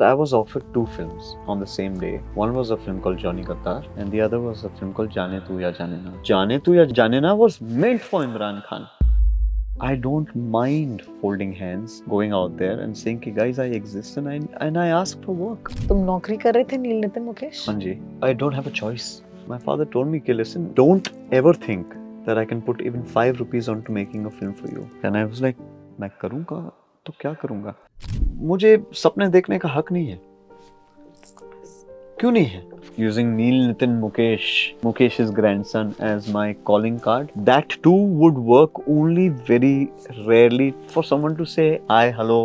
I was offered two films on the same day. One was a film called Johnny Gattar, and the other was a film called Jaane Tu Ya Jaane Na. Jaane Tu Ya Jaane Na was meant for Imran Khan. I don't mind folding hands, going out there and saying, "Ki guys, I exist and I ask for work." तुम नौकरी कर रहे थे नील नितिन मुकेश? हाँ जी. I don't have a choice. My father told me, "Ki listen, don't ever think that I can put even 5 rupees onto making a film for you." And I was like, मैं करूँगा तो क्या करूँगा? मुझे सपने देखने का हक नहीं है. क्यों नहीं है? Using Neil Nitin Mukesh's grandson as my calling card, that too would work only very rarely for someone to say, "Hi, hello,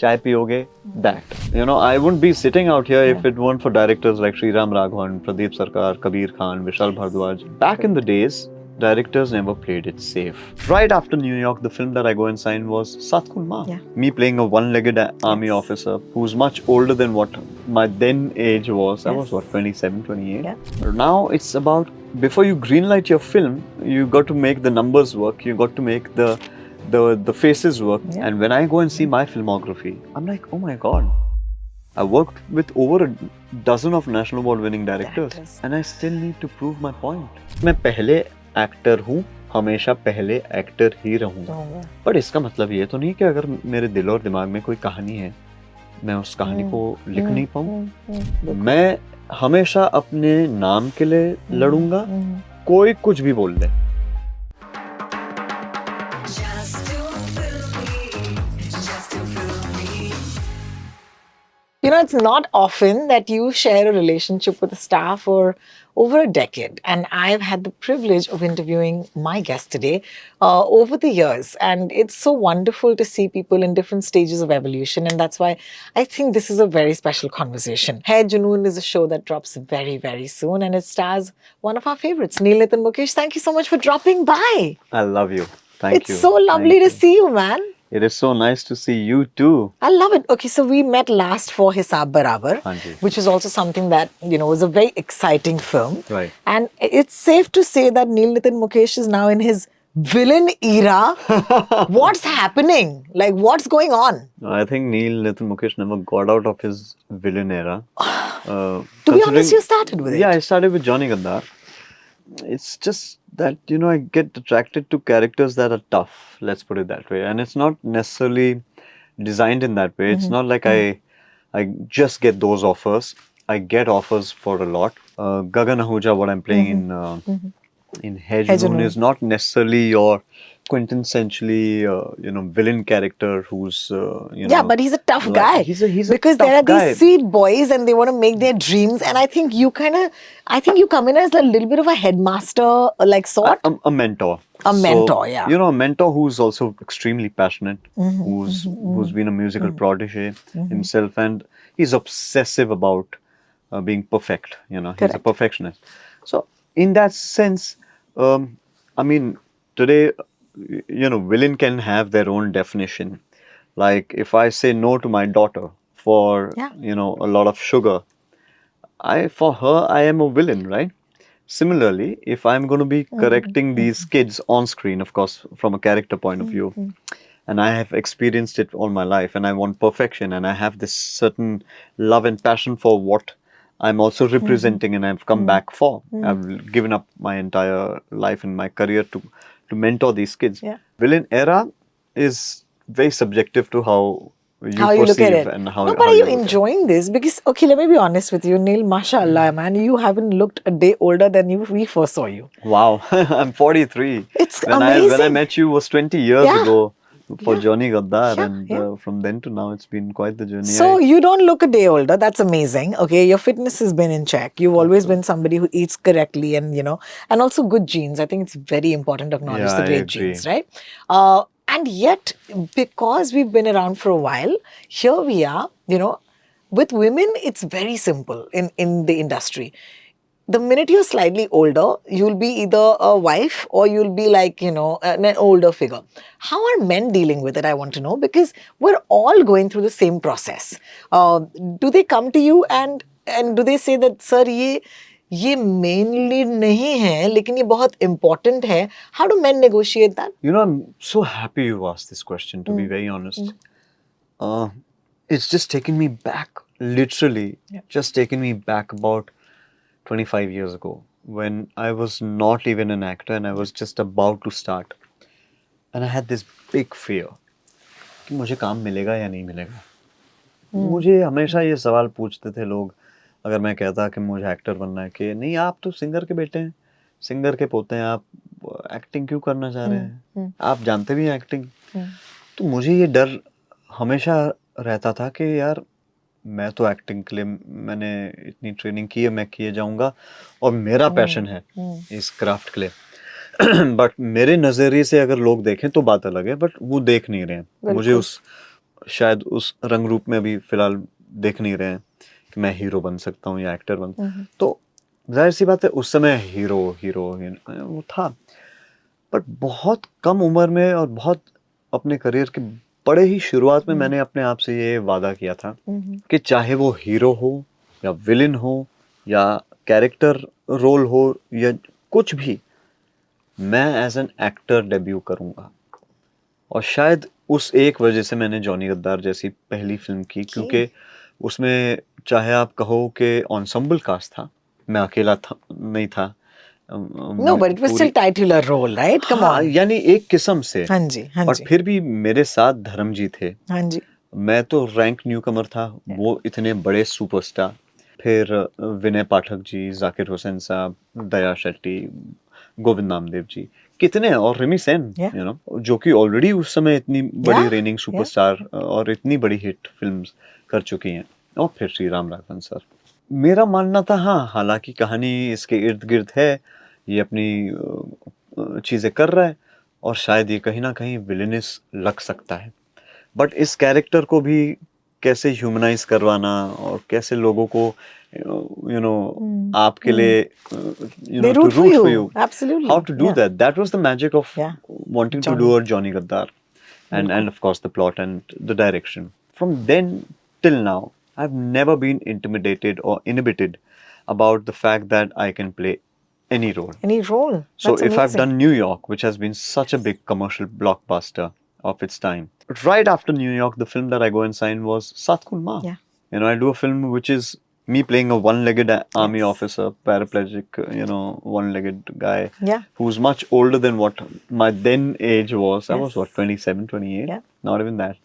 chai piyoge?" That. You know, I wouldn't be sitting out here if it weren't for directors like Sriram Raghavan, Pradeep Sarkar, Kabir Khan, Vishal Bhardwaj. Back in the days, directors never played it safe. Right after New York, the film that I go and sign was Sat Khun Ma. Me playing a one-legged army officer who's much older than what my then age was. I was what, 27, 28? Now it's about, before you greenlight your film, you got to make the numbers work. You got to make the faces work. And when I go and see my filmography, I'm like, oh my God. I worked with over a dozen of National Award winning directors and I still need to prove my point. मैं पहले actor हूँ, हमेशा पहले actor ही रहूँगा. पर इसका मतलब ये तो नहीं कि अगर मेरे दिल और दिमाग में कोई कहानी है, मैं उस कहानी को लिख नहीं पाऊँ. मैं हमेशा अपने नाम के लिए लड़ूंगा, कोई कुछ भी बोल दे. You know, it's not often that you share a relationship with a star for over a decade. And I've had the privilege of interviewing my guest today over the years. And it's so wonderful to see people in different stages of evolution. And that's why I think this is a very special conversation. Hai Junoon is a show that drops very, very soon. And it stars one of our favorites, Neil Nitin Mukesh. Thank you so much for dropping by. I love you. Thank you. It's so lovely to see you, man. It is so nice to see you too. I love it. Okay, so we met last for Hisab Barabar, which is also something that, you know, was a very exciting film. Right. And it's safe to say that Neil Nitin Mukesh is now in his villain era. What's happening? Like, what's going on? I think Neil Nitin Mukesh never got out of his villain era. To be honest, you started with it. Yeah, I started with Johnny Gaddar. It's just that, you know, I get attracted to characters that are tough, let's put it that way. And it's not necessarily designed in that way. It's not like I just get those offers. I get offers for a lot. Gagan Ahuja, what I'm playing in Hai Junoon is not necessarily your quintessentially, you know, villain character who's, you know. Yeah, but he's a tough guy. He's a because tough there are guy. these seed boys and they want to make their dreams. And I think you come in as a little bit of a headmaster, like sort. A mentor. A mentor, yeah. You know, a mentor who's also extremely passionate, who's been a musical protege himself, and he's obsessive about being perfect. You know, he's a perfectionist. So, in that sense, I mean, today, you know, villain can have their own definition. Like, if I say no to my daughter for, you know, a lot of sugar, for her, I am a villain, right? Similarly, if I'm going to be correcting these kids on screen, of course, from a character point of view, and I have experienced it all my life, and I want perfection, and I have this certain love and passion for what I'm also representing, and I've come back for. I've given up my entire life and my career to mentor these kids. Villain era is very subjective to how you look at it. and how. No, but are you enjoying this? Because, okay, let me be honest with you, Neil, mashallah, man, you haven't looked a day older than we first saw you. Wow, I'm 43. It's amazing. When I met you was 20 years ago for Johnny Gaddar, and from then to now, it's been quite the journey. So you don't look a day older. That's amazing. Okay, your fitness has been in check. You've always been somebody who eats correctly, and you know, and also good genes. I think it's very important to acknowledge the great genes, right? And yet, because we've been around for a while, here we are, you know, with women, it's very simple in the industry. The minute you're slightly older, you'll be either a wife or you'll be like, you know, an older figure. How are men dealing with it, I want to know, because we're all going through the same process. Do they come to you and do they say that, sir, ये mainly नहीं है, लेकिन ये बहुत important है. How do men negotiate that? You know, I'm so happy you asked this question, to be very honest. It's just taken me back literally Yeah. just taken me back about 25 years ago when I was not even an actor and I was just about to start. And I had this big fear कि मुझे काम मिलेगा या नहीं मिलेगा. मुझे हमेशा ये सवाल पूछते थे लोग अगर मैं कहता कि मुझे एक्टर बनना है कि नहीं आप तो सिंगर के बेटे हैं, सिंगर के पोते हैं, आप एक्टिंग क्यों करना चाह रहे हैं, आप जानते भी हैं एक्टिंग. तो मुझे ये डर हमेशा रहता था कि यार मैं तो एक्टिंग के लिए मैंने इतनी ट्रेनिंग की है, मैं किए जाऊंगा और मेरा पैशन है इस क्राफ्ट के लिए. बट मेरे नज़रिए से अगर लोग देखें तो बात अलग है, बट वो देख नहीं रहे हैं मुझे उस शायद उस रंग रूप में अभी फिलहाल देख नहीं रहे हैं कि मैं हीरो बन सकता हूँ या एक्टर बन. तो जाहिर सी बात है उस समय हीरो वो था, बट बहुत कम उम्र में और बहुत अपने करियर के बड़े ही शुरुआत में मैंने अपने आप से ये वादा किया था कि चाहे वो हीरो हो या विलेन हो या कैरेक्टर रोल हो या कुछ भी, मैं एज एन एक्टर डेब्यू करूंगा. और शायद उस एक वजह से मैंने जॉनी गद्दार जैसी पहली फिल्म की, क्योंकि उसमें चाहे आप कहो कि एंसेम्बल कास्ट था, मैं अकेला था नहीं था. No, but it was still titular role, right? Come हाँ, on. यानी एक किस्म से. हाँ जी, हाँ और जी. फिर भी मेरे साथ धर्म जी थे. हाँ जी. मैं तो रैंक न्यू कमर था, वो इतने बड़े सुपरस्टार. फिर विनय पाठक जी, जाकिर हुसैन साहब, दया शेट्टी, गोविंद नामदेव जी, कितने, और रिमी सेन, यू नो, जो कि ऑलरेडी उस समय इतनी बड़ी रेनिंग सुपरस्टार और इतनी बड़ी हिट फिल्म्स कर चुकी हैं. और फिर श्री राम राघवन सर. मेरा मानना था हाँ, हालांकि कहानी इसके इर्द गिर्द है, ये अपनी चीजें कर रहा है और शायद ये कहीं ना कहीं विलेनिस लग सकता है, बट इस कैरेक्टर को भी कैसे ह्यूमनाइज करवाना और कैसे लोगों को यू नो आपके लिए you know to root for you, Absolutely. how to do that was the magic of wanting to do a Johnny Gaddar. And of course the plot and the direction. From then till now I've never been intimidated or inhibited about the fact that I can play any role. Any role. So if I've done New York, which has been such a big commercial blockbuster of its time, right after New York, the film that I go and sign was Sat Khun Ma. Yeah. You know, I do a film which is me playing a one-legged army officer, paraplegic, you know, one-legged guy, who's much older than what my then age was. I was what, 27, 28? Yeah. Not even that.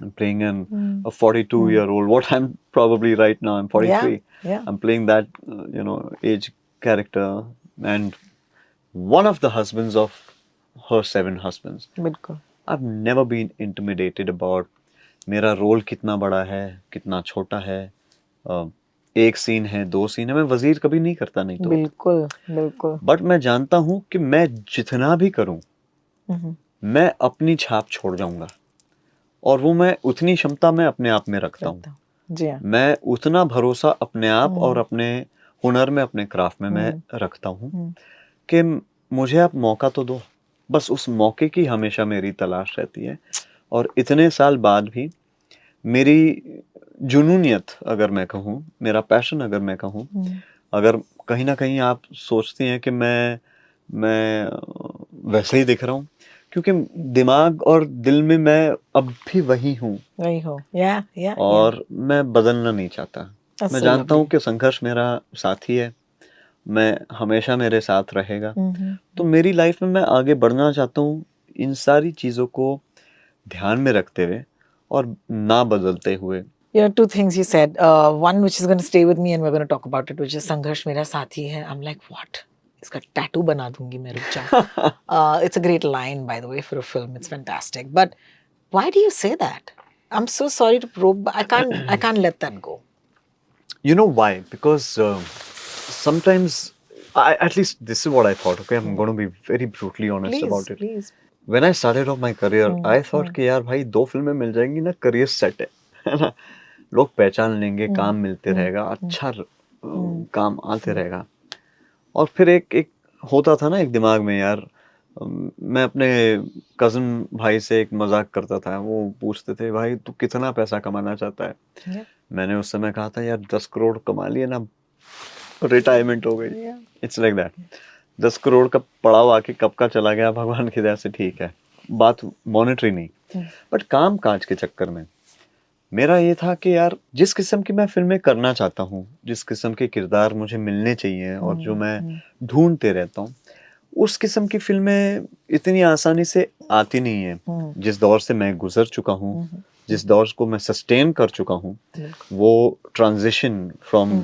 I'm playing a 42-year-old. What I'm probably right now, I'm 43. Yeah. I'm playing that, you know, age character and one of the husbands of her 7 husbands. बिल्कुल. I've never been intimidated about मेरा role कितना बड़ा है, कितना छोटा है, एक scene है, 2 सीन है, मैं वजीर कभी नहीं करता, नहीं तो. बिल्कुल, बिल्कुल. बट मैं जानता हूँ कि मैं जितना भी करूँ, मैं अपनी छाप छोड़ जाऊंगा और वो मैं उतनी क्षमता मैं अपने आप में रखता हूँ. जी हाँ. मैं उतना भरोसा अपने आप और अपने हुनर में, अपने क्राफ्ट में मैं रखता हूँ कि मुझे आप मौका तो दो. बस उस मौके की हमेशा मेरी तलाश रहती है. और इतने साल बाद भी मेरी जुनूनियत अगर मैं कहूँ, मेरा पैशन अगर मैं कहूँ, अगर कहीं ना कहीं आप सोचती हैं कि मैं वैसे ही दिख रहा हूँ, क्योंकि दिमाग और दिल में मैं अब भी वही हूँ. और मैं बदलना नहीं चाहता. मैं जानता हूँ कि संघर्ष मेरा साथी है, मैं हमेशा मेरे साथ रहेगा. तो मेरी लाइफ में मैं आगे बढ़ना चाहता हूँ इन सारी चीज़ों को ध्यान में रखते हुए और ना बदलते हुए. You know, 2 things you said. One which is going to stay with me and we're going to talk about it, which is संघर्ष मेरा साथी है. I'm like, what? इसका tattoo बना दूंगी मैं, रुक जा. It's a great line, by the way, for a film. It's fantastic. But why do you say that? I'm so sorry to probe, but I can't let that go. You know why? Because sometimes, at least this is what I thought. Okay, I'm going to be very brutally honest about it. Please. When I started off my career, I thought कि यार भाई 2 फिल्में मिल जाएंगी ना, career set है ना, लोग पहचान लेंगे, काम मिलते रहेगा, अच्छा काम आते रहेगा. और फिर एक होता था ना एक दिमाग में यार, मैं अपने कज़न भाई से एक मजाक करता था. वो पूछते थे भाई तू कितना पैसा कमाना चाहता है. मैंने उस समय कहा था यार 10 करोड़ कमा लिए ना, रिटायरमेंट हो गई. It's like that. 10 करोड़ का पड़ाव आके कब का चला गया भगवान की दया से, ठीक है, बात मॉनेटरी नहीं, बट काम काज के चक्कर में मेरा ये था कि यार जिस किस्म की मैं फिल्में करना चाहता हूँ, जिस किस्म के किरदार मुझे मिलने चाहिए और जो मैं ढूंढते रहता हूँ, उस किस्म की फिल्में इतनी आसानी से आती नहीं है। जिस दौर से मैं गुजर चुका हूँ, जिस दौर को मैं सस्टेन कर चुका हूँ, वो transition from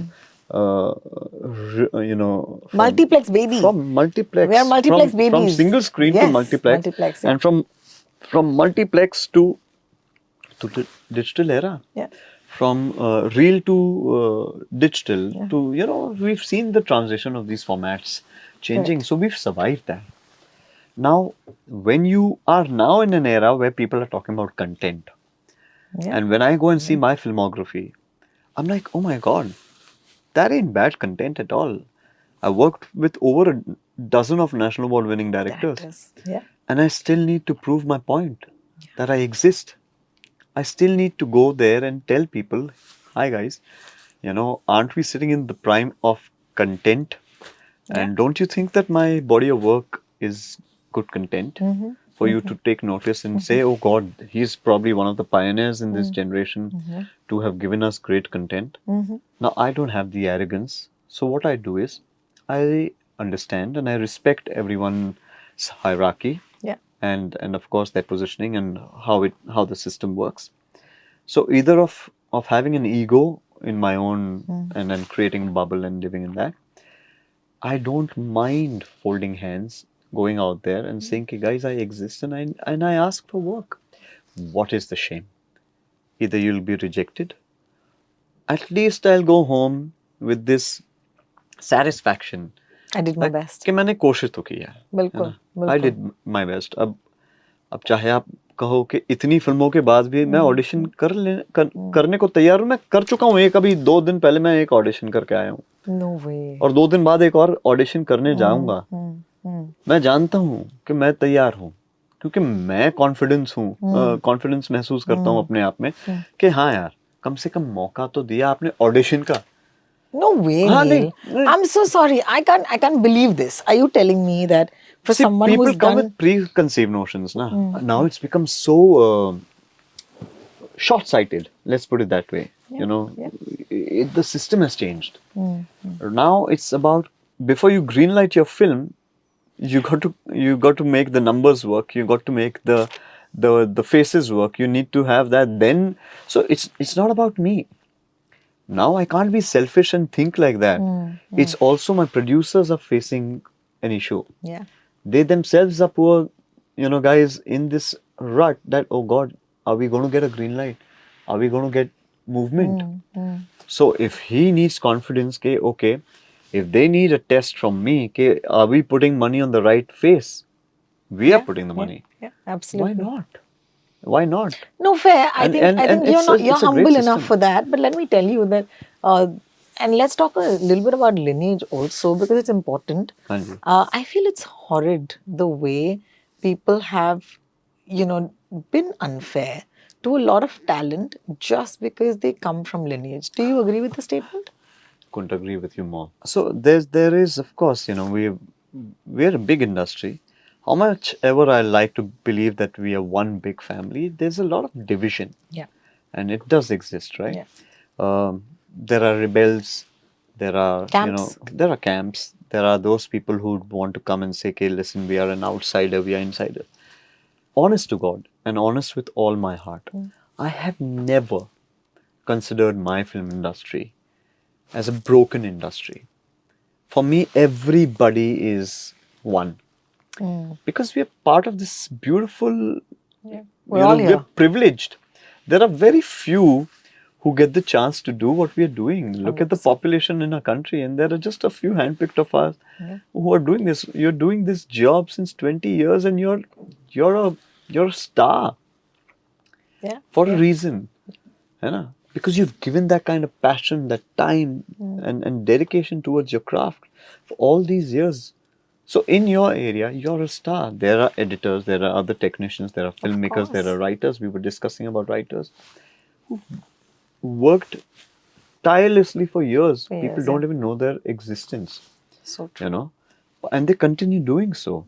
you know Multiplex baby. from multiplex We are multiplex from babies. single screen to Yes, multiplex, multiplex, yeah. and from multiplex to the digital era, Yeah. from reel to digital, Yeah. to we've seen the transition of these formats changing. Correct. So we've survived that. Now when you are now in an era where people are talking about content, Yeah. and when I go and see my filmography, I'm like, oh my god, that ain't bad content at all. I worked with over a dozen of national award winning directors, Directors. Yeah. and I still need to prove my point that I exist. I still need to go there and tell people, hi guys, aren't we sitting in the prime of content? Yeah. And don't you think that my body of work is good content for you to take notice and say, oh God, he's probably one of the pioneers in this generation to have given us great content? Now, I don't have the arrogance. So, what I do is I understand and I respect everyone's hierarchy, Yeah. and of course their positioning and how the system works. So either of having an ego in my own and then creating a bubble and living in that, I don't mind folding hands, going out there and saying, "Okay, guys, I exist and I ask for work." What is the shame? Either you'll be rejected. At least I'll go home with this satisfaction I did my best. कि मैंने कोशिश तो की है बिल्कुल, ना? बिल्कुल. I did my best. अब चाहे आप कहो कि इतनी फिल्मों के बाद भी मैं ऑडिशन करने को तैयार हूँ. मैं कर चुका हूँ एक, अभी 2 दिन पहले मैं एक ऑडिशन करके आया हूँ. No way. और 2 दिन बाद एक और ऑडिशन करने जाऊंगा. मैं जानता हूँ कि मैं तैयार हूँ, क्योंकि मैं कॉन्फिडेंस महसूस करता हूँ अपने आप में कि हाँ यार, कम से कम मौका तो दिया आपने ऑडिशन का. No way, हाँ, Neil. नहीं. I'm so sorry. I can't believe this. Are you telling me that for See, someone people who's come done with preconceived notions. Now it's become so short-sighted. Let's put it that way. The system has changed. Now it's about, before you greenlight your film, you got to make the numbers work. You got to make the faces work. You need to have that. Then, so it's not about me. Now I can't be selfish and think like that. It's also my producers are facing an issue. yeah. They themselves are poor, guys, in this rut that, oh God, are we going to get a green light? Are we going to get movement? So if he needs confidence, okay, if they need a test from me, are we putting money on the right face? We are putting the money. Yeah, absolutely. Why not? Why not? No, fair. I think you're it's a great humble enough system. for that. But let me tell you that, and let's talk a little bit about lineage also, because it's important. Hanji. I feel it's horrid the way people have, been unfair to a lot of talent just because they come from lineage. Do you agree with the statement? Couldn't agree with you more. So there is, of course, we're a big industry. How much ever I like to believe that we are one big family, there's a lot of division. Yeah. And it does exist, right? Yeah. There are rebels, there are Camps. there are camps, there are those people who want to come and say, okay, listen, we are an outsider, we are insider. Honest to God and honest with all my heart, I have never considered my film industry as a broken industry. For me, everybody is one. Because we are part of this beautiful, We're all we're here. privileged. There are very few who get the chance to do what we are doing. Look at the population in our country, and there are just a few handpicked of us who are doing this. You're doing this job since 20 years, and you're a star. Yeah. For a reason. Because you've given that kind of passion, that time and dedication towards your craft for all these years. So in your area, you're a star. There are editors, there are other technicians, there are filmmakers, there are writers. We were discussing about writers who worked tirelessly for years. People don't even know their existence. So true. And they continue doing so.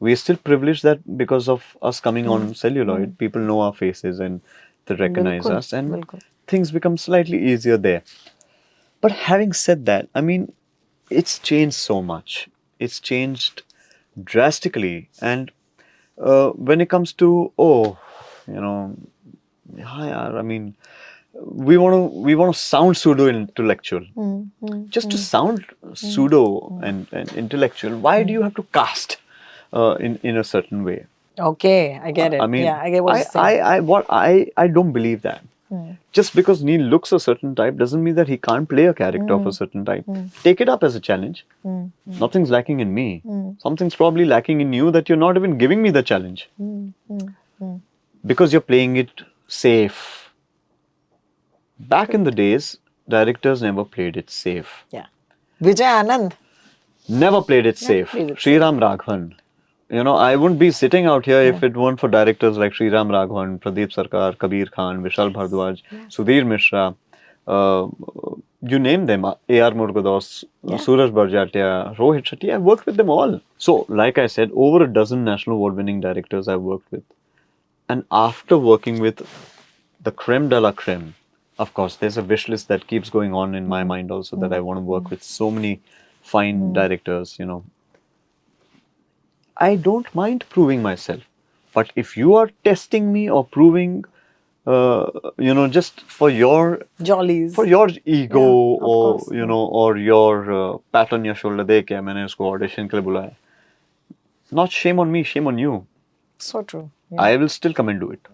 We are still privileged that because of us coming on celluloid, people know our faces and they recognize बिल्कुल, us, and बिल्कुल. things become slightly easier there. But having said that, I mean, it's changed so much. It's changed drastically, and when it comes to, oh, you know, yeah, yaar, I mean, we want to sound pseudo intellectual. Just to sound pseudo and intellectual, why do you have to cast in a certain way? Okay, I get I it. mean, Yeah, I get what you're saying. I don't believe that. Just because Neil looks a certain type doesn't mean that he can't play a character of a certain type. Take it up as a challenge. Nothing's lacking in me. Something's probably lacking in you that you're not even giving me the challenge. Because you're playing it safe. Back in the days, directors never played it safe. Yeah. Vijay Anand. Never played it safe. played it Sriram Raghavan. You know, I wouldn't be sitting out here if it weren't for directors like Sriram Raghavan, Pradeep Sarkar, Kabir Khan, Vishal Bhardwaj, Sudhir Mishra, uh, you name them, A.R. Murgadoss, Suraj Barjatia, Rohit Shetty. I've worked with them all. So, like I said, over a dozen national award-winning directors I've worked with. And after working with the creme de la creme, of course, there's a wish list that keeps going on in my mind also, that I want to work with so many fine directors, you know. I don't mind proving myself. But if you are testing me or proving, you know, just for your Jollies. ego, Yeah, of or course. you know, or your pat on your shoulder, दे के मैंने उसको audition के लिए बुलाया. Not shame on me, shame on you. So true. Yeah. I will still come and do it.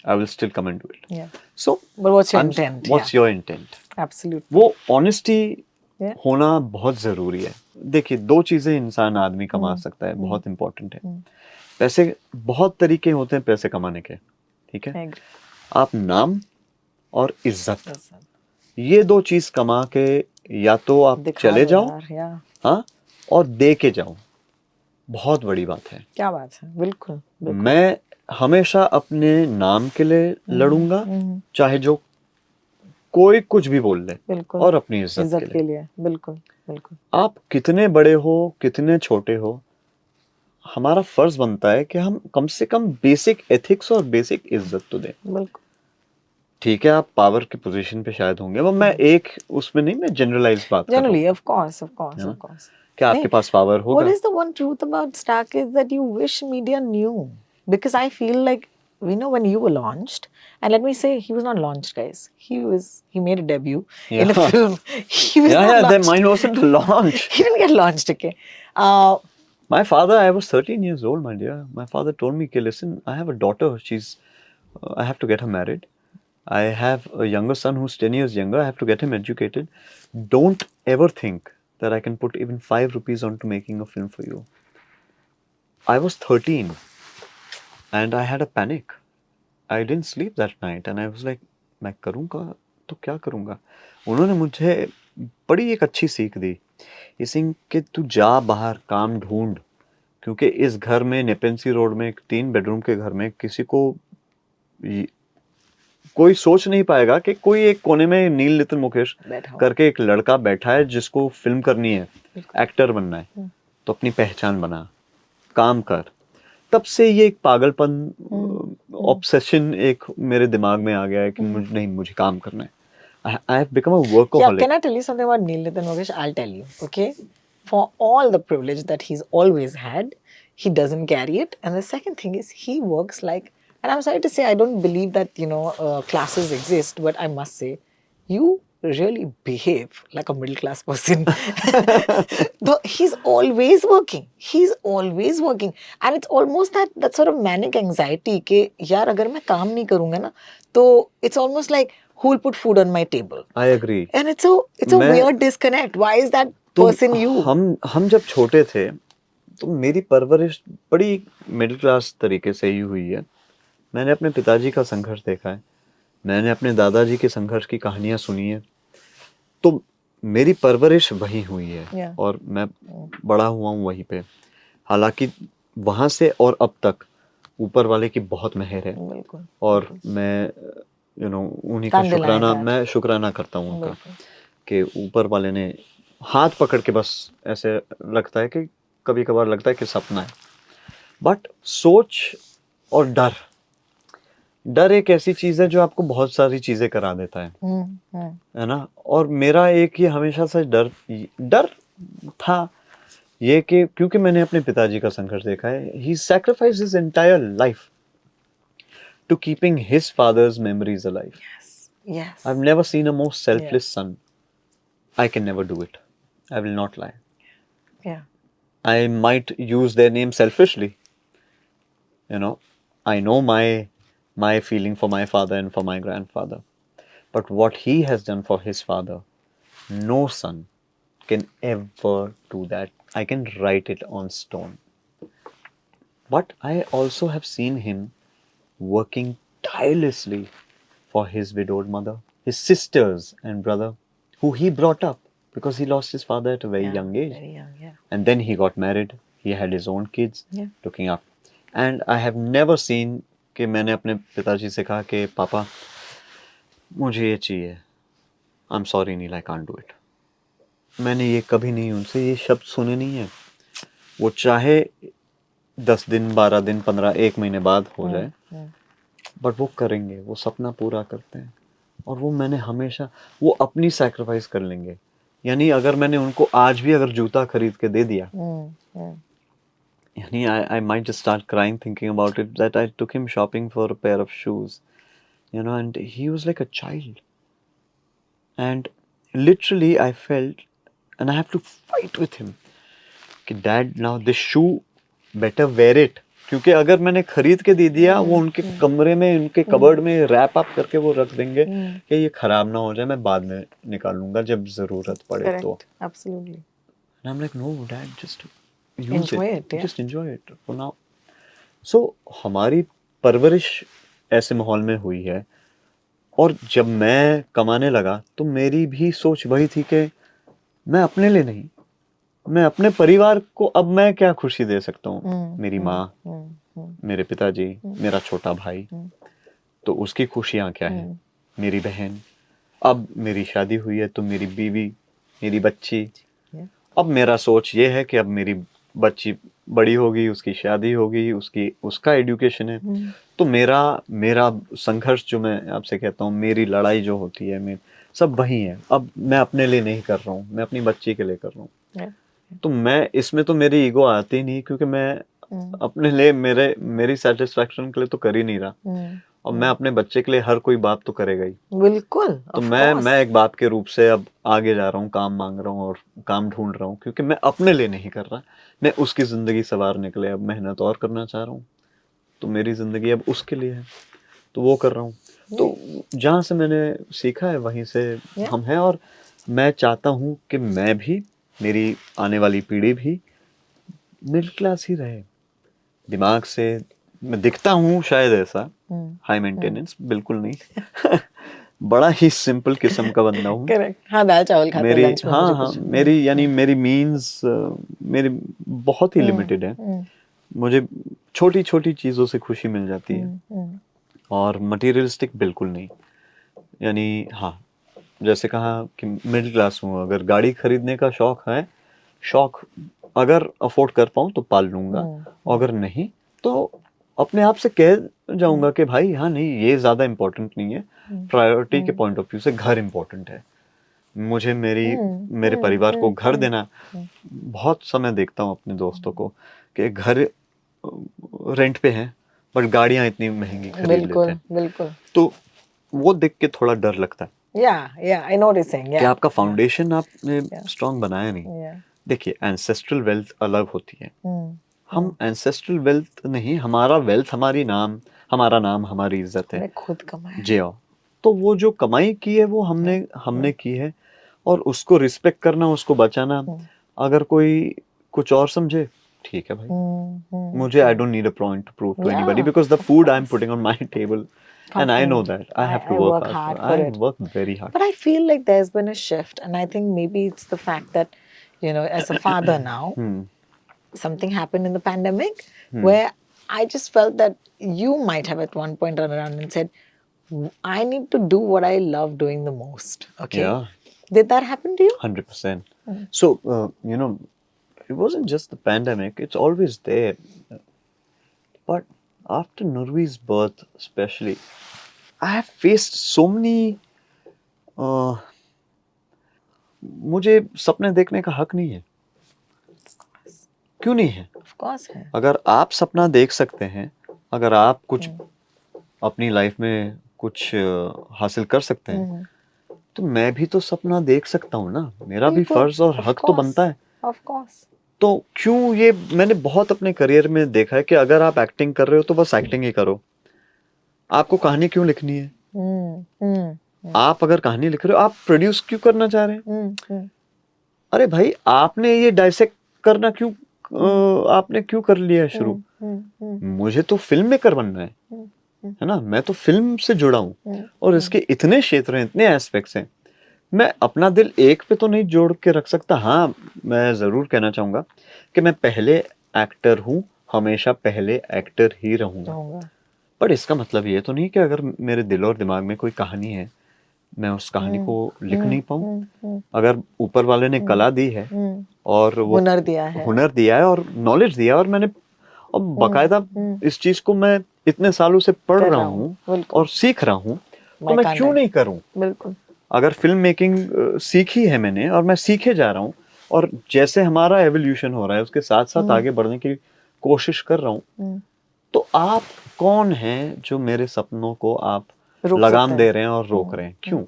I will still come and do it. Yeah. So, But what's your intent? What's your intent? Absolutely. वो honesty Yeah. होना बहुत ज़रूरी है. देखिए, दो चीज़ें इंसान आदमी कमा सकता है, बहुत इम्पोर्टेंट है. पैसे, बहुत तरीके होते हैं पैसे कमाने के, ठीक है? आप नाम और इज्जत, ये दो चीज़ कमा के या तो आप चले जाओ, हाँ, और दे के जाओ. बहुत बड़ी बात है. क्या बात है, बिल्कुल. मैं हमेशा अपने नाम के लिए लड़ूंगा, चाहे जो कोई कुछ भी बोल ले, और अपनी इज्जत के लिए. बिल्कुल, बिल्कुल. आप कितने बड़े हो, कितने छोटे हो, हमारा फर्ज बनता है कि हम कम से कम बेसिक एथिक्स और बेसिक इज्जत तो दें. बिल्कुल. ठीक है, आप पावर की पोजीशन पे शायद होंगे, वो मैं एक उसमें नहीं, मैं जनरलाइज बात कर रहा हूं. Generally, of course. क्या आपके पास पावर होगा? What is the one truth about Stack is that you wish media knew? Because I feel like, you know, when you were launched, and let me say, he was not launched, guys. He made a debut in a film. He was not launched. Mine wasn't launched. He didn't get launched, okay. My father, I was 13 years old, my dear. My father told me, okay, listen, I have a daughter. I have to get her married. I have a younger son who's 10 years younger. I have to get him educated. Don't ever think that I can put even 5 rupees onto making a film for you. I was 13 and I had a panic. I didn't sleep that night and I was like, मैं करूँगा तो क्या करूँगा? उन्होंने मुझे बड़ी एक अच्छी सीख दी. ये सिंह कि तू जा बाहर काम ढूंढ, क्योंकि इस घर में नेपेंसी रोड में एक 3 बेडरूम के घर में किसी को कोई सोच नहीं पाएगा कि कोई एक कोने में नील नितिन मुकेश करके एक लड़का बैठा है जिसको फिल्म करनी है, एक्टर बनना है, तो अपनी पहचान बना, काम कर. तब से ये एक पागलपन, ऑब्सेशन एक मेरे दिमाग में आ गया है कि मुझे काम करना है. I have become a workaholic. Yeah, can I tell you something about Neil Nitin Mukesh? I'll tell you, okay? For all the privilege that he's always had, he doesn't carry it. And the second thing is, he works like, and I'm sorry to say, I don't believe that, you know, classes exist, but I must say, you really behave like a middle class person. He's always working. And it's almost that sort of manic anxiety कि यार अगर मैं काम नहीं करूँगा ना, तो it's almost like, who will put food on my table? I agree. And it's a weird disconnect. Why is that person you? हम जब छोटे थे, तो मेरी परवरिश बड़ी मिडिल क्लास तरीके से ही हुई है. मैंने अपने पिताजी का संघर्ष देखा है, मैंने अपने दादाजी के संघर्ष की कहानियां सुनी है, तो मेरी परवरिश वही हुई है और मैं बड़ा हुआ हूँ वहीं पे. हालांकि वहां से और अब तक ऊपर वाले की बहुत मेहर है और मैं उन्हीं का शुक्राना करता हूँ उनका कि ऊपर वाले ने हाथ पकड़ के, बस ऐसे लगता है कि कभी कभार लगता है कि सपना है, बट सोच और डर डर एक ऐसी चीज है जो आपको बहुत सारी चीजें करा देता है ना। और मेरा एक ये हमेशा से डर डर था ये कि क्योंकि मैंने अपने पिताजी का संघर्ष देखा है, he sacrificed his entire life to keeping his father's memories alive. Yes. I've never seen a more selfless son. I can never do it. I will not lie. Yeah. I might use their name selfishly. You know, I know my feeling for my father and for my grandfather. But what he has done for his father, no son can ever do that. I can write it on stone. But I also have seen him working tirelessly for his widowed mother, his sisters and brother, who he brought up because he lost his father at a very young age. Very young, yeah. And then he got married. He had his own kids, Yeah. looking up. And I have never seen कि मैंने अपने पिताजी से कहा कि पापा मुझे ये चाहिए, I am sorry Neel, I can't do it. मैंने ये कभी नहीं उनसे ये शब्द सुने नहीं है। वो चाहे 10 दिन 12 दिन 15 1 महीने बाद हो जाए, बट वो करेंगे, वो सपना पूरा करते हैं। और वो मैंने हमेशा, वो अपनी सैक्रिफाइस कर लेंगे। यानी अगर मैंने उनको आज भी अगर जूता खरीद के दे दिया, यानी I might just start crying thinking about it, that I took him shopping for a pair of shoes, you know, and he was like a child. And literally I felt, and I have to fight with him कि dad, now this shoe better wear it, क्योंकि अगर मैंने खरीद के दे दिया, वो उनके कमरे में, उनके कबर्ड में रैप अप करके वो रख देंगे कि ये खराब ना हो जाए, मैं बाद में निकाल लूंगा जब जरूरत पड़े तो। Absolutely. And I'm like, no dad, just use Enjoy it, yeah. just enjoy it for now. So हमारी परवरिश ऐसे माहौल में हुई है। और जब मैं कमाने लगा तो मेरी भी सोच वही थी कि मैं अपने लिए नहीं, मैं अपने परिवार को अब मैं क्या खुशी दे सकता हूँ। मेरी माँ, मेरे पिताजी, मेरा छोटा भाई, तो उसकी खुशियाँ क्या है, मेरी बहन, अब मेरी शादी हुई है तो मेरी बीवी, मेरी बच्ची। अब मेरा सोच ये है कि अब मेरी बच्ची बड़ी होगी, उसकी शादी होगी, उसका एजुकेशन है, तो मेरा संघर्ष जो मैं आपसे कहता हूँ, मेरी लड़ाई जो होती है, सब वही है। अब मैं अपने लिए नहीं कर रहा हूँ, मैं अपनी बच्ची के लिए कर रहा हूँ। तो मैं इसमें तो मेरी ईगो आती नहीं, क्योंकि मैं अपने लिए मेरी सेटिस्फैक्शन के लिए तो कर ही नहीं रहा। और मैं अपने बच्चे के लिए हर कोई बात तो करेगा ही। बिल्कुल। तो मैं एक बाप के रूप से अब आगे जा रहा हूँ, काम मांग रहा हूँ और काम ढूंढ रहा हूँ, क्योंकि मैं अपने लिए नहीं कर रहा, मैं उसकी जिंदगी संवारने के लिए अब मेहनत और करना चाह रहा हूँ। तो मेरी जिंदगी अब उसके लिए है, तो वो कर रहा हूँ। तो जहाँ से मैंने सीखा है वहीं से हम हैं। और मैं चाहता हूँ कि मैं भी, मेरी आने वाली पीढ़ी भी मिडिल क्लास ही रहे। दिमाग से मैं दिखता हूँ शायद ऐसा हाई मेंटेनेंस, बिल्कुल नहीं। बड़ा ही सिंपल किस्म का बंदा हूँ। करेक्ट। हाँ, दाल चावल खाते मेरी, लंच में, मुझे कुछ मेरी यानी मेरी मीन्स मेरी बहुत ही लिमिटेड है। मुझे छोटी छोटी चीज़ों से खुशी मिल जाती है, और मटेरियलिस्टिक बिल्कुल नहीं। यानी हाँ, जैसे कहा कि मिडिल क्लास हूँ, अगर गाड़ी खरीदने का शौक अगर अफोर्ड कर पाऊँ तो पाल लूँगा, अगर नहीं तो अपने आप से कह जाऊँगा कि भाई हाँ नहीं, ये ज़्यादा इम्पोर्टेंट नहीं है। प्रायोरिटी के पॉइंट ऑफ व्यू से घर इम्पोर्टेंट है। मुझे मेरे परिवार को घर देना। बहुत समय देखता हूँ अपने दोस्तों को कि घर रेंट पे हैं, बट गाड़ियाँ इतनी महंगी खरीद लेते हैं। बिल्कुल। तो वो देख के थोड़ा डर लगता है I know what you're saying. कि आपका फाउंडेशन आपने स्ट्रॉन्ग बनाया नहीं। देखिए, एंसेस्ट्रल वेल्थ अलग होती है। हम एंसेस्ट्रल वेल्थ नहीं, हमारा वेल्थ हमारा नाम हमारी इज्जत है, खुद कमाया जी हाँ। तो वो जो कमाई की है वो हमने की है, और उसको रिस्पेक्ट करना, उसको बचाना। अगर कोई कुछ और समझे, ठीक है भाई, मुझे I don't need a point to prove to anybody, because the food I am putting on my table, and I know that I have to work hard for it. I work very hard. But I feel like there's been a shift, and I think maybe it's the fact that, as a father now, something happened in the pandemic where I just felt that you might have at one point run around and said, I need to do what I love doing the most. Okay. Yeah. Did that happen to you? 100%. So, it wasn't just the pandemic, it's always there. But after Nurvi's birth, especially, I have faced so many. मुझे सपने देखने का हक नहीं है. क्यों नहीं है? Of course है. अगर आप सपना देख सकते हैं, अगर आप कुछ अपनी लाइफ में कुछ हासिल कर सकते हैं, तो मैं भी तो सपना देख सकता हूँ ना. मेरा भी फर्ज और हक तो बनता है. Of course. तो क्यों ये मैंने बहुत अपने करियर में देखा है कि अगर आप एक्टिंग कर रहे हो तो बस एक्टिंग ही करो. आपको कहानी क्यों लिखनी है? आप अगर कहानी लिख रहे हो, आप प्रोड्यूस क्यों करना चाह रहे हैं? अरे भाई, आपने ये डाइसेक्ट करना क्यों आपने क्यों कर लिया है शुरू? मुझे तो फिल्म मेकर बनना है ना. मैं तो फिल्म से जुड़ा हूँ और इसके इतने क्षेत्र हैं, इतने एस्पेक्ट्स हैं. मैं अपना दिल एक पे तो नहीं जोड़ के रख सकता. हाँ, मैं जरूर कहना चाहूंगा कि मैं पहले एक्टर हूँ, हमेशा पहले एक्टर ही रहूंगा. पर इसका मतलब ये तो नहीं कि अगर मेरे दिल और दिमाग में कोई कहानी है, मैं उस कहानी को लिख नहीं पाऊँ. अगर ऊपर वाले ने कला दी है और वो हुनर दिया है और नॉलेज दिया है, और मैंने अब बाकायदा इस चीज को मैं इतने सालों से पढ़ रहा हूँ और सीख रहा हूँ, तो मैं क्यों नहीं करूँ? बिल्कुल. अगर फिल्म मेकिंग सीखी है मैंने और मैं सीखे जा रहा हूँ, और जैसे हमारा एवोल्यूशन हो रहा है उसके साथ साथ आगे बढ़ने की कोशिश कर रहा हूँ, तो आप कौन हैं जो मेरे सपनों को आप लगाम दे रहे हैं और रोक रहे हैं? क्यों?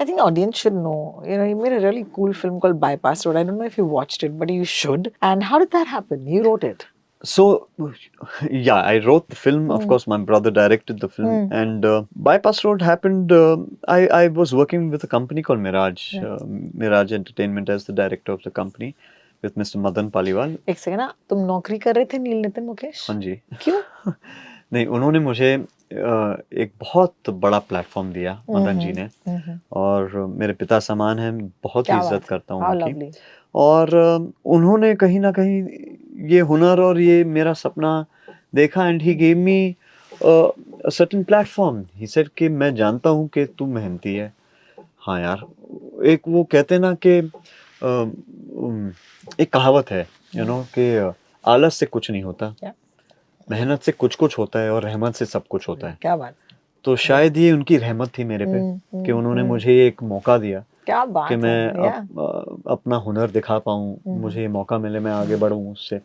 I think audience should know. You know, you made a really cool film called Bypass Road. I don't know if you watched it, but you should. And how did that happen? You wrote it. So, yeah, I wrote the film. Of course, my brother directed the film. And Bypass Road happened. I was working with a company called Mirage, Mirage Entertainment, as the director of the company, with Mr. Madan Paliwal. एक second ना, तुम नौकरी कर रहे थे नील नितिन मुकेश? हाँ जी. क्यों? नहीं, उन्होंने मुझे एक बहुत बड़ा प्लेटफॉर्म दिया, मदन जी ने. और मेरे पिता समान हैं, बहुत ही इज्जत करता हूँ उनकी. और उन्होंने कहीं ना कहीं ये हुनर और ये मेरा सपना देखा, and he gave me a certain platform. He said कि मैं जानता हूँ कि तू मेहनती है. हाँ यार, एक वो कहते हैं ना कि एक कहावत है, यू नो, कि आलस से कुछ नहीं होता, मेहनत से कुछ कुछ होता है, और रहमत से सब कुछ होता है. क्या बात. तो शायद ये उनकी रहमत थी मेरे पे कि उन्होंने मुझे एक मौका दिया क्या बात कि मैं है. अपना हुनर दिखा पाऊँ, मुझे ये मौका मिले, मैं आगे बढ़ूँ उससे.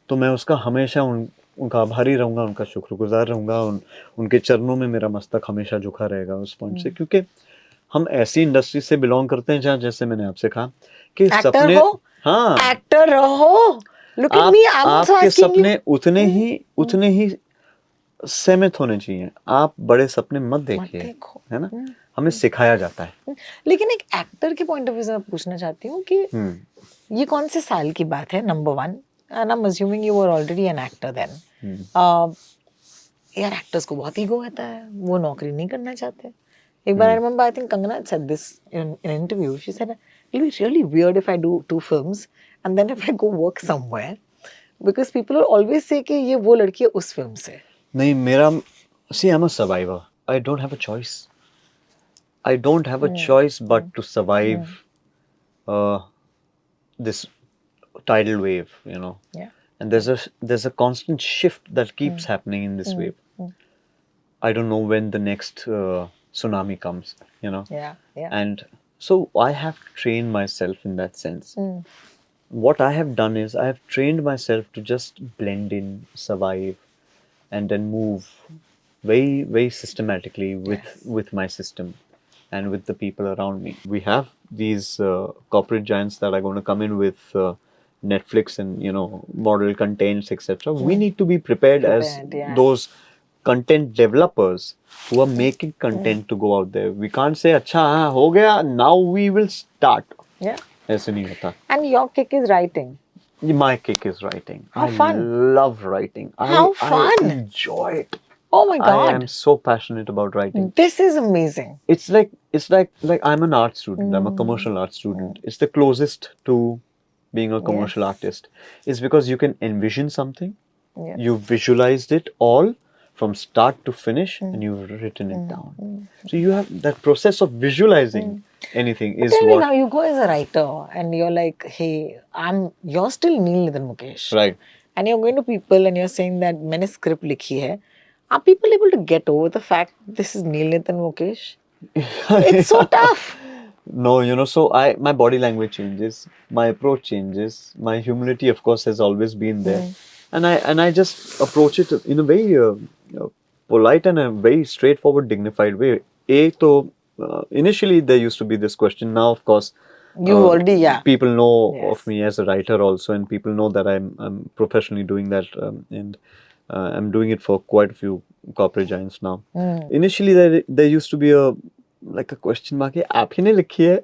तो मैं उसका हमेशा उनका आभारी रहूँगा, उनका शुक्रगुजार रहूँगा. उनके चरणों में मेरा मस्तक हमेशा झुका रहेगा उस पॉइंट से, क्योंकि हम ऐसी इंडस्ट्री से बिलोंग करते हैं जहाँ, जैसे मैंने आपसे कहा कि सपने, हाँ, एक्टर रहो. Look at me, I'm also आपके asking सपने you. उतने ही सीमित होने चाहिए. आप बड़े सपने मत देखिए, है ना. हमें सिखाया जाता है. लेकिन एक एक्टर के पॉइंट ऑफ व्यू से मैं पूछना चाहती हूँ कि ये कौन से साल की बात है, number one, and I am assuming you were already an actor then. यार, एक्टर्स को बहुत ईगो होता है, वो नौकरी नहीं करना चाहते. एक बार I remember, I think Kangana said this in an interview. She said it'll be really weird if I do 2 films and then if I go work somewhere, because people will always say कि ये वो लड़की है उस film से. नहीं, मेरा, see, I'm a survivor. I don't have a choice. I don't have a choice but to survive this tidal wave, you know. Yeah. And there's a constant shift that keeps happening in this wave. I don't know when the next tsunami comes, you know. Yeah. And so I have trained myself in that sense. What I have done is I have trained myself to just blend in, survive, and then move very, very systematically with my system and with the people around me. We have these corporate giants that are going to come in with Netflix and, you know, model contents, etc. We need to be prepared as those content developers who are making content to go out there. We can't say, अच्छा हाँ हो गया, now we will start. Yeah. ऐसे नहीं होता. And your kick is writing. My kick is writing. How fun. I love writing. How fun. I enjoy it. Oh my God. I am so passionate about writing. This is amazing. It's like I'm an art student. I'm a commercial art student. It's the closest to being a commercial artist. It's because you can envision something. Yeah. You visualized it all from start to finish, and you've written it down. So you have that process of visualizing anything is Tell me what. now, you go as a writer and you're like, hey, you're still Neel Nitin Mukesh. Right. And you're going to people and you're saying that मैंने script लिखी है, Are people able to get over the fact this is Neil Nitin Mukesh? It's so tough. No, so my body language changes, my approach changes, my humility, of course, has always been there, and I just approach it in a very polite and a very straightforward, dignified way. Initially there used to be this question. Now, of course, You've already, yeah. people know Yes. of me as a writer also, and people know that I'm professionally doing that, and I'm doing it for quite a few corporate giants now. Initially there used to be a question mark, आप ही ने लिखी है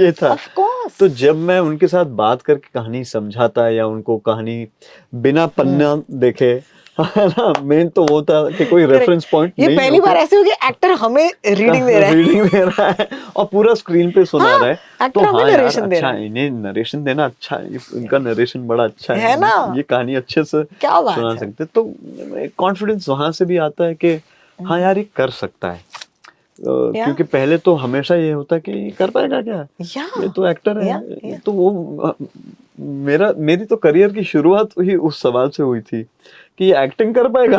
ये था. Of course. तो जब मैं उनके साथ बात करके कहानी समझाता या उनको कहानी बिना पन्ना देखे, है ना, मेन तो वो था कि कोई रेफरेंस पॉइंट ये नहीं, पहली बार ऐसे हो कि एक्टर हमें रीडिंग दे रहा है, रीडिंग दे रहा है और पूरा स्क्रीन पे सुना रहा है. एक्टर तो हमें हाँ यार, नरेशन दे अच्छा, रहा है. इन्हें नरेशन देना अच्छा है, इनका नरेशन बड़ा अच्छा है ना? ये कहानी अच्छे से क्या बात सुना है. सकते. तो कॉन्फिडेंस वहां से भी आता है कि हाँ यार ये कर सकता है. क्योंकि पहले तो हमेशा ये होता है कि कर पाएगा क्या, ये तो एक्टर है. तो वो मेरी तो करियर की शुरुआत ही उस सवाल से हुई थी कि ये एक्टिंग कर पाएगा,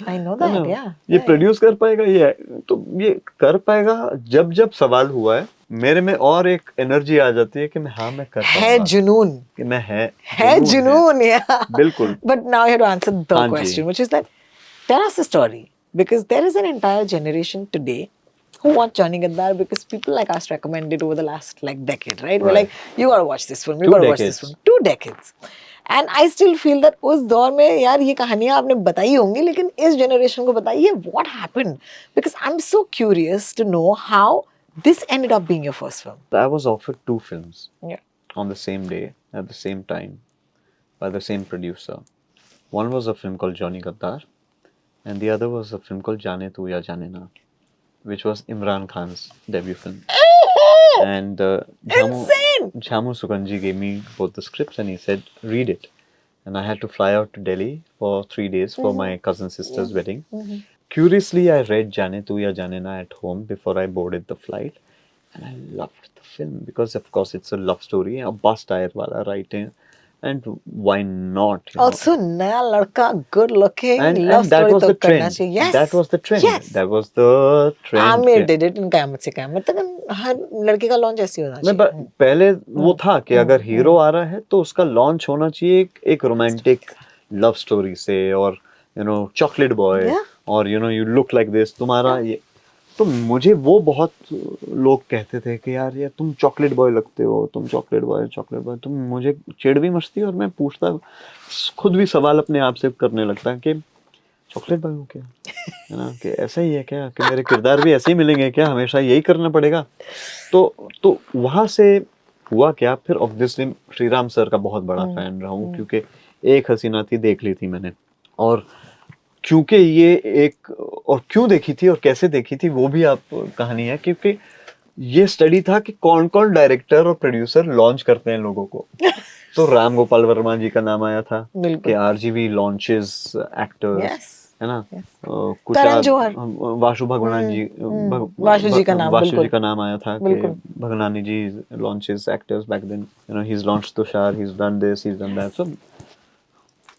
I know that, yeah. ये प्रोड्यूस कर पाएगा, ये कर पाएगा. जब जब सवाल हुआ है मेरे में और एक एनर्जी आ जाती है कि मैं कर पाऊंगा. है जुनून, कि मैं है जुनून, yeah. बिल्कुल. But now you have to answer the हाँ जी. question, which is that tell us the story, because there is an entire generation today who watch Johnny Gaddar because people like us recommend it over the last decade, right? We're like, you gotta watch this film, you gotta watch this film. 2 decades. And I still feel that उस दौर में यार ये कहानियां आपने बताई होंगी, लेकिन इस जनरेशन को बताइए what happened, because I'm so curious to know how this ended up being your first film. I was offered 2 films, yeah, on the same day at the same time by the same producer. One was a film called Johnny Gaddar, and the other was a film called Jaane Tu Ya Jaane Na, which was Imran Khan's debut film. And Jhamu Sukanji gave me both the scripts and he said, read it. And I had to fly out to Delhi for 3 days for my cousin sister's wedding. Curiously, I read Jaane Tu Ya Jaane Na at home before I boarded the flight. And I loved the film because, of course, it's a love story, a bus tire wala writing. And why not? Also, naya ladka, good looking, and love that story was to the trend. करना चाहिए. Yes. That was the trend. Yes. That was the trend. Aamir did it in कयामत से कयामत तक. हर लड़के का launch ऐसे होना चाहिए. पहले वो था कि अगर हीरो आ रहा है तो उसका लॉन्च होना चाहिए एक रोमांटिक लव स्टोरी से, और चॉकलेट बॉय, और यू लुक लाइक दिस, तुम्हारा ये. तो मुझे वो बहुत लोग कहते थे कि यार ये तुम चॉकलेट बॉय लगते हो, तुम चॉकलेट बॉय. तुम मुझे चिढ़ भी मचती, और मैं पूछता, खुद भी सवाल अपने आप से करने लगता कि चॉकलेट बॉय हो क्या, है ना, कि ऐसा ही है क्या, कि मेरे किरदार भी ऐसे ही मिलेंगे क्या, हमेशा यही करना पड़ेगा. तो वहां से हुआ क्या, फिर ऑब्वियसली श्रीराम सर का बहुत बड़ा फैन रहा हूँ, क्योंकि एक हसीना थी देख ली थी मैंने, और क्योंकि ये एक, और क्यों देखी थी और कैसे देखी थी वो भी आप कहानी है, क्योंकि ये स्टडी था कि कौन कौन डायरेक्टर और प्रोड्यूसर लॉन्च करते हैं लोगों को. तो राम गोपाल वर्मा जी का नाम आया था कि आरजीवी लॉन्चेस एक्टर्स, है ना. कुछ वासु भगवान जी, वासु जी का नाम आया था कि Bhagnani ji launches actors back then, he is launched Tushar, he is done this, he is done that. So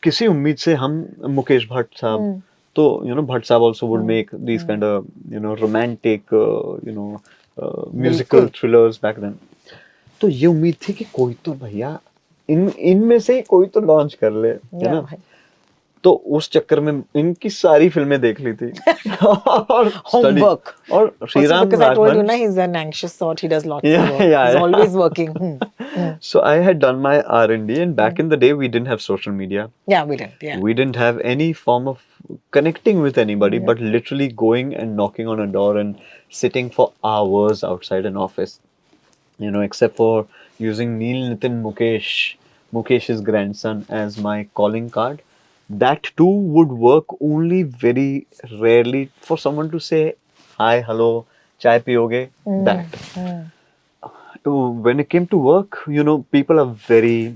किसी उम्मीद से हम, मुकेश भट्ट साहब, तो भट्ट साहब also would make these kind of romantic musical thrillers back then. तो ये उम्मीद थी कि कोई तो भैया इनमें से कोई तो लॉन्च कर ले, है ना. तो उस चक्कर में इनकी सारी फिल्में देख ली थी. और homework. और Shriram, because I told you, na, he's an anxious sort, he does lots of work. He's always working. So I had done my R&D, and back in the day we didn't have social media. Yeah, we didn't. Yeah. We didn't have any form of connecting with anybody, but literally going and knocking on a door and sitting for hours outside an office. Except for using Neil Nitin Mukesh's grandson as my calling card. That too would work only very rarely for someone to say, hi, hello, chai piyoge, that. When it came to work, people are very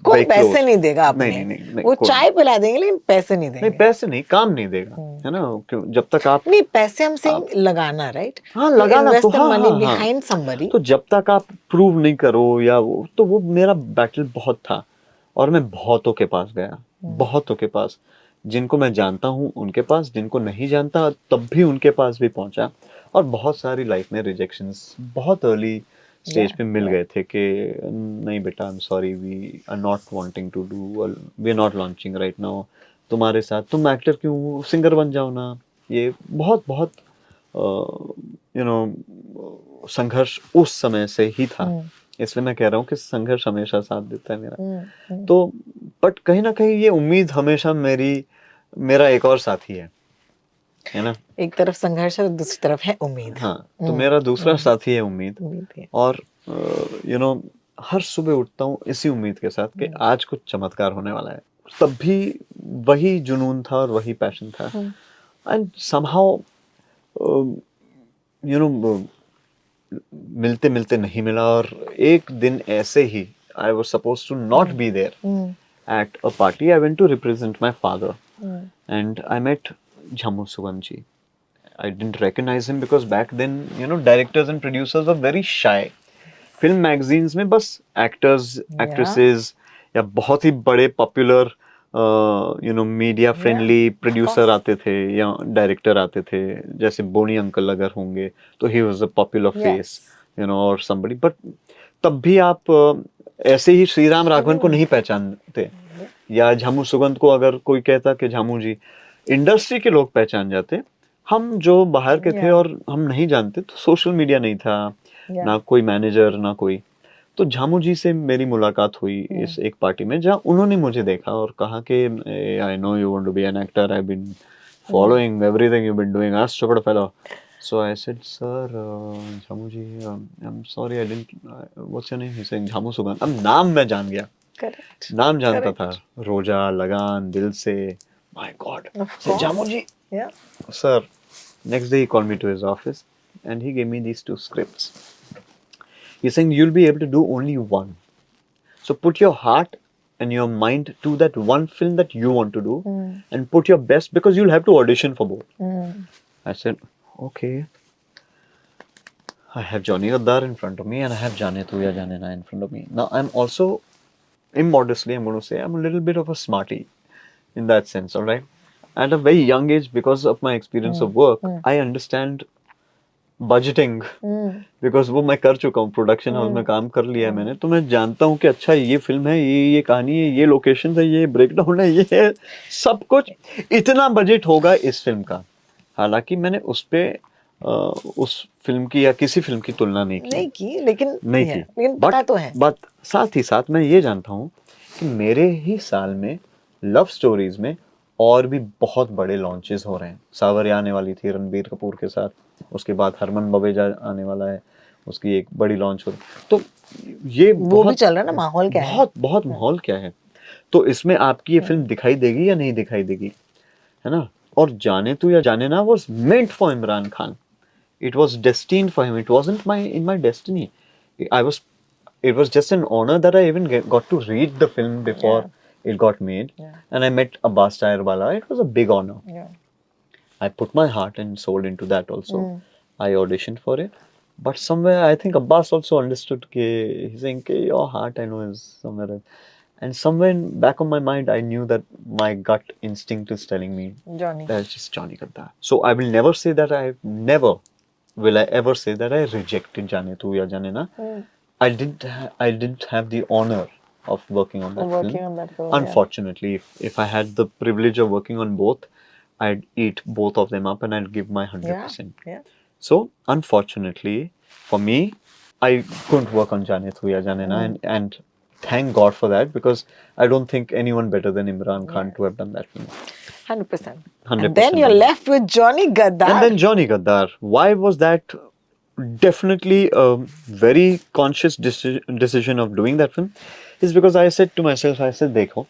कोई पैसे नहीं देगा आपने. नहीं, वो चाय पिला देंगे लेकिन पैसे नहीं देंगे. नहीं, पैसे नहीं, काम नहीं देगा, है ना. क्यों, जब तक आप नहीं, पैसे हम से लगाना, राइट. हाँ, लगाना तो हाँ, money behind somebody. तो जब तक आप प्रूव नहीं करो या तो वो मेरा बैटल बहुत था, और मैं बहुतों के पास गया, बहुतों के पास. जिनको मैं जानता हूँ उनके पास, जिनको नहीं जानता तब भी उनके पास भी पहुंचा, और बहुत सारी लाइफ में रिजेक्शंस बहुत अर्ली स्टेज पे मिल गए थे कि नहीं बेटा, I am sorry, we are not wanting to do, we are not launching right now तुम्हारे साथ, तुम एक्टर क्यों, सिंगर बन जाओ ना। ये बहुत बहुत यू नो संघर्ष उस समय से ही था, इसलिए मैं कह रहा हूँ कि संघर्ष हमेशा साथ देता है मेरा। तो बट कहीं ना कहीं ये उम्मीद हमेशा मेरा एक और साथी है ना। एक तरफ संघर्ष है और दूसरी तरफ है उम्मीद। हाँ, तो मेरा दूसरा साथी है उम्मीद। है। और यू नो हर सुबह उठता हूँ इसी उम्मीद के साथ कि आज कुछ चमत्कार होने वाला है। तब भी वही जुनून था और वही पैशन था, एंड समहाउ यू नो मिलते मिलते नहीं मिला, और एक दिन ऐसे ही I was supposed to not be there at a party. I went to represent my father, and I met Jhammu Suganji. I didn't recognize him because back then, directors and producers were very shy. Film magazines में बस actors, actresses या बहुत ही बड़े popular media friendly producer आते थे या director आते थे, जैसे बोनी अंकल अगर होंगे तो he was a popular face, or somebody. But तब भी आप ऐसे ही श्रीराम राघवन को नहीं पहचानते, या झामू सुगंध को अगर कोई कहता कि झामू जी, इंडस्ट्री के लोग पहचान जाते। हम जो बाहर के थे और हम नहीं जानते, तो सोशल मीडिया नहीं था, ना कोई मैनेजर ना कोई। तो झामू जी से मेरी मुलाकात हुई इस एक पार्टी में, जहाँ उन्होंने मुझे देखा और कहा कि I know you want to be an actor, I been following everything you been doing, आज Chopra fellow. So I said, sir, Jhamu ji, I'm sorry, I didn't. What's your name? He said, Jhamu Sugandh. अब नाम मैं जान गया, Correct. नाम जानता था, रोजा, लगान, दिल से, my God. Said, Jhamu ji. Yeah. Sir, next day he called me to his office and he gave me these 2 scripts. He's saying, you'll be able to do only one. So put your heart and your mind to that one film that you want to do, and put your best, because you'll have to audition for both. I said, okay. I have Johnny Gaddar in front of me and I have Jaane Tu Ya Jaane Na in front of me. Now I'm also, immodestly I'm going to say, I'm a little bit of a smarty in that sense, alright? At a very young age, because of my experience of work, I understand budgeting, because वो मैं कर चुका हूँ, production house में काम कर लिया है मैंने, तो मैं जानता हूँ कि अच्छा ये फिल्म है, ये कहानी है, ये लोकेशन है, ये ब्रेकडाउन है, ये है, सब कुछ इतना बजट होगा इस फिल्म का। हालांकि मैंने उस फिल्म की या किसी फिल्म की तुलना नहीं की, लेकिन पता तो है। बट साथ ही साथ मैं ये जानता हूँ कि मेरे ही साल में लव स्टोरीज में और भी बहुत बड़े लॉन्चेस हो रहे हैं। सावरिया आने वाली थी रणबीर कपूर के साथ, उसके बाद हरमन बवेजा आने वाला है, उसकी एक बड़ी लॉन्च हो रही। तो ये वो भी चल रहा है ना, माहौल क्या है, बहुत माहौल क्या है। तो इसमें आपकी ये फिल्म दिखाई देगी या नहीं दिखाई देगी, है ना। और जाने तू या जाने ना was meant for Imran Khan. It was destined for him. It wasn't in my destiny. It was just an honor that I even got to read the film before it got made. And I met Abbas Tayarwala. It was a big honor. I put my heart and soul into that also. I auditioned for it. But somewhere I think Abbas also understood he's saying your heart I know is somewhere else. And somewhere in back of my mind, I knew that my gut instinct is telling me that's just Johnny Gaddar. So I will never say that will I ever say that I rejected Jaane Tu Ya Jaane Na. I didn't have the honor of working on that film. Unfortunately, if I had the privilege of working on both, I'd eat both of them up and I'd give my 100%. So unfortunately for me, I couldn't work on Jaane Tu Ya Jaane Na, and thank God for that, because I don't think anyone better than Imran Khan to have done that film. 100%. And then you're left with Johnny Gaddar. And then Johnny Gaddar. Why was that? Definitely a very conscious decision of doing that film is because I said to myself, I said, देखो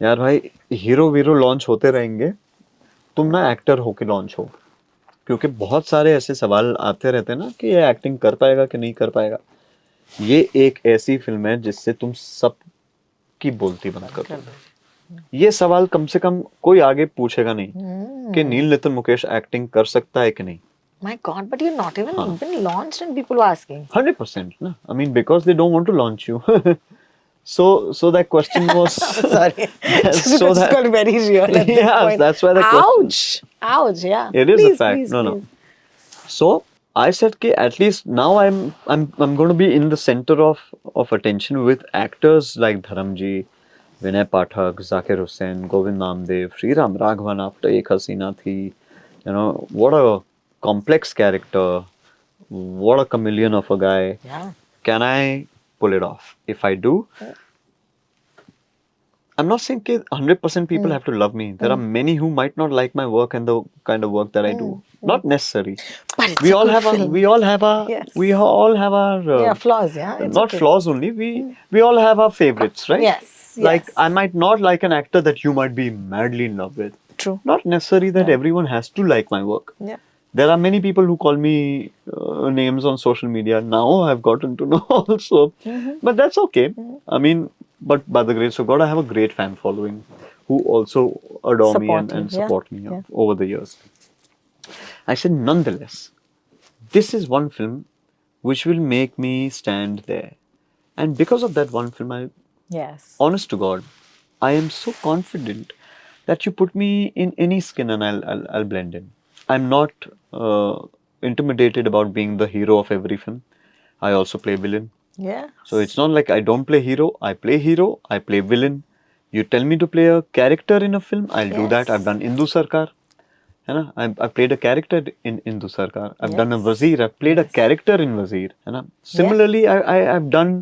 यार भाई, hero वीरो launch होते रहेंगे, तुम ना actor होके launch हो, क्योंकि बहुत सारे ऐसे सवाल आते रहते हैं ना कि ये एक्टिंग कर पाएगा कि नहीं कर पाएगा। ये एक ऐसी फिल्म है जिससे तुम सब की बोलती बंद कर दो। ये सवाल कम से कम कोई आगे पूछेगा नहीं कि नील नितिन मुकेश एक्टिंग कर सकता है कि नहीं। My God, but you're not even been launched and people are asking. 100% ना, I mean because they don't want to launch you. So that question was. Sorry. So Just that got very real at this yeah, point. that's why the question. Ouch. Ouch. Yeah. It is a Please, fact. please, No, no. please. So I said, okay, at least now I'm going to be in the center of attention with actors like Dharamji, Vinay Pathak, Zakir Hussain, Govind Namdev, Sriram Raghavan after Ek Hasina Thi. You know, what a complex character. What a chameleon of a guy. Yeah. Can I pull it off? If I do, I'm not saying that 100% people have to love me. There are many who might not like my work and the kind of work that I do. Not necessary. But it's We a all good have film. we all have our Yes. we all have our Yeah, flaws. Yeah. It's not okay. flaws only. We all have our favorites, right? Yes. Like yes. I might not like an actor that you might be madly in love with. True. Not necessary that Yeah. everyone has to like my work. Yeah. There are many people who call me names on social media. Now I've gotten to know also. But that's okay. I mean, but by the grace of God, I have a great fan following who also adore me Support and you, yeah, support me yeah. over the years. I said, nonetheless, this is one film which will make me stand there. And because of that one film, Yes. honest to God, I am so confident that you put me in any skin and I'll blend in. I'm not intimidated about being the hero of every film. I also play villain. Yeah. So it's not like I don't play hero. I play villain. You tell me to play a character in a film, I'll do that. Yes. I've done Indu Sarkar. है ना? I played a character in Indu Sarkar. I've done a Yes. Wazir. I've played a Yes. character in Wazir. है ना? Similarly, I've done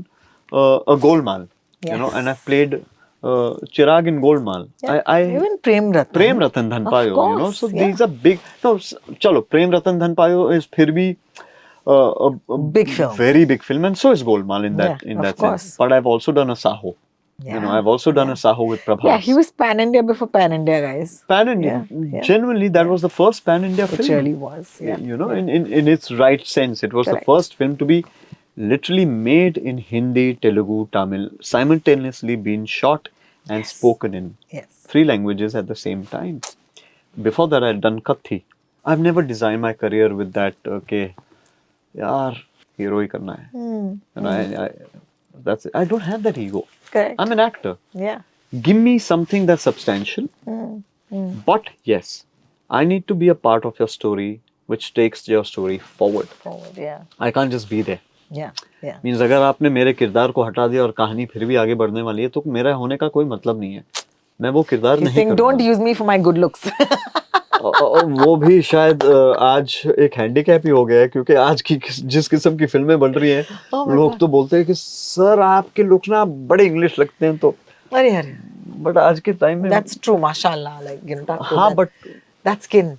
a Golmaal. You know, Yes. and I've played Chirag in Golmaal. Yeah. I Even Prem Ratan. Prem Ratan Dhan Of Payo, you know. course, So yeah. these are big. No, chalo, Prem Ratan Dhan Payo is फिर भी a Big film. very big film, and so is Golmaal in that Yeah, of sense. course. But I've also done a Saho. You know, Yeah, I've also done a Saho with Prabhas. Yeah, he was Pan India before Pan India, guys. Pan India. Yeah. Genuinely, that was the first Pan India It film. really was. Yeah. You know, in its right sense, it was Correct. the first film to be literally made in Hindi, Telugu, Tamil, simultaneously being shot and spoken in Yes. 3 languages at the same time. Before that, I'd done Kathi. I've never designed my career with that, okay, yaar, hero hi karna hai. And I don't have that ego. Correct. I'm an actor. Yeah. Give me something that's substantial. But yes, I need to be a part of your story which takes your story forward. Forward. Yeah. I can't just be there. Yeah. Yeah. Means अगर आपने मेरे किरदार को हटा दिया और कहानी फिर भी आगे बढ़ने वाली है तो मेरा होने का कोई मतलब नहीं है. मैं वो किरदार He's नहीं saying, don't करूँगा. use me for my good looks. वो भी शायद आज एक हैंडीकैप ही हो गया है क्योंकि आज की जिस किस्म की फिल्में बन रही हैं लोग तो बोलते हैं कि सर आपके लुक ना बड़े इंग्लिश लगते हैं तो अरे अरे. बट आज के टाइम में That's true, mashallah. Like, you know, हाँ but that skin.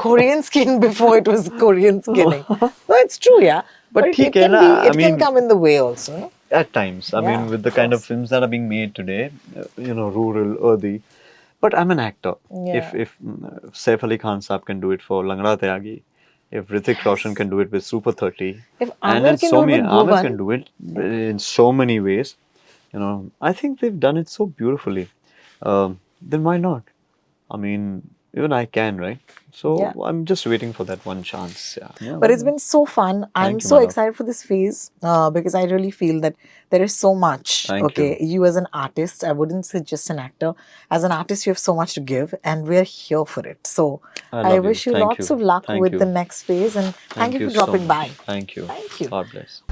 Korean skin before it was Korean skinning. No, it's true, yeah. But it ठीक है can ना, be, I it mean- can come in the way also. No? at times. I Yeah, mean, with the of kind of course. films that are being made today, you know, rural, earthy. But I'm an actor. Yeah. If Saif Ali Khan Saab can do it for Langda Tyagi, if Hrithik Roshan can do it with Super 30, If and Amir then can so do it many with Amir Bhuvan, can do it in so many ways, you know, I think they've done it so beautifully. Then why not? I mean, even I can, right? So Yeah. I'm just waiting for that one chance. Yeah. But it's been so fun. I'm Thank you, so my love. excited for this phase because I really feel that there is so much. Thank okay, you as an artist, I wouldn't say just an actor. As an artist, you have so much to give, and we're here for it. So I love you. wish you Thank lots you. of luck Thank with you. the next phase, and thank you for so dropping much. by. Thank you. Thank you. God bless.